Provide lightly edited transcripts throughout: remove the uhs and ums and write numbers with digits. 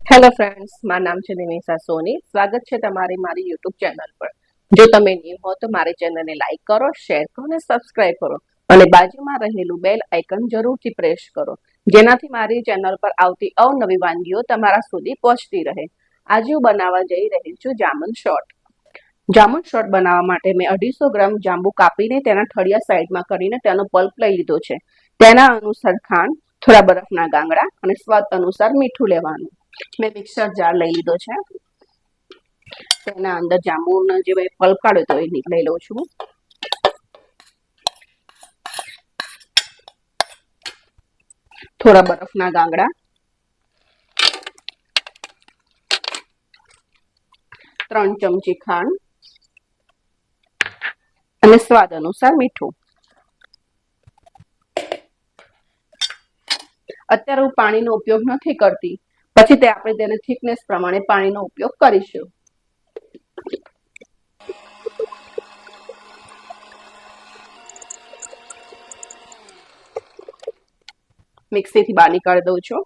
Hello friends, મારું નામ છે નિમિષા સોની. સ્વાગત છે તમારી મારી યુટ્યુબ ચેનલ પર. જો તમે ન્યૂ હો તો મારી ચેનલને લાઈક કરો, શેર કરો અને સબસ્ક્રાઇબ કરો અને બાજુમાં રહેલું બેલ આઇકન જરૂરથી પ્રેસ કરો, જેનાથી મારી ચેનલ પર આવતી અવનવી વાનગીઓ તમારા સુધી પહોંચતી રહે. આજે હું બનાવવા જઈ રહી છું જામુન શોર્ટ. જામુન શોર્ટ બનાવવા માટે મેં 250 ગ્રામ જાંબુ કાપીને તેના ઠળિયા સાઈડમાં કરીને તેનો પલ્પ લઈ લીધો છે. તેના અનુસાર ખાંડ, થોડા બરફના ગાંગડા અને સ્વાદ અનુસાર મીઠું લેવાનું. મેં મિક્સર જાર લઈ લીધો છે. તેના અંદર જાંબુનો જે મેં પલ્પ કાઢ્યો તો એ લઈ લઉં છું. થોડા બરફના ગાંગડા, 3 ચમચી ખાંડ અને સ્વાદ અનુસાર મીઠું. અત્યારે હું પાણીનો ઉપયોગ નથી કરતી, પછી તે આપણે તેને થિકનેસ પ્રમાણે પાણીનો ઉપયોગ કરીશું. મિક્સીથી બહાર નીકાળી દઉં છું.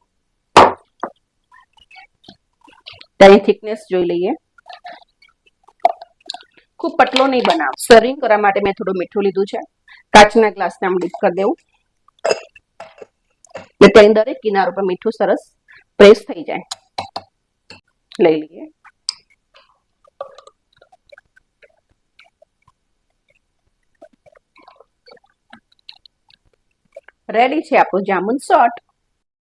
તેની થિકનેસ જોઈ લઈએ. ખૂબ પતલો નહીં બનાવ. સર્વિંગ કરવા માટે મેં થોડું મીઠું લીધું છે. કાચના ગ્લાસને આમ ડીપ કરી દેવું. તેની દરેક કિનાર ઉપર મીઠું સરસ પ્રેસ થઈ જાય. લઈ લઈએ. રેડી છે આપણું જામુન શોર્ટ.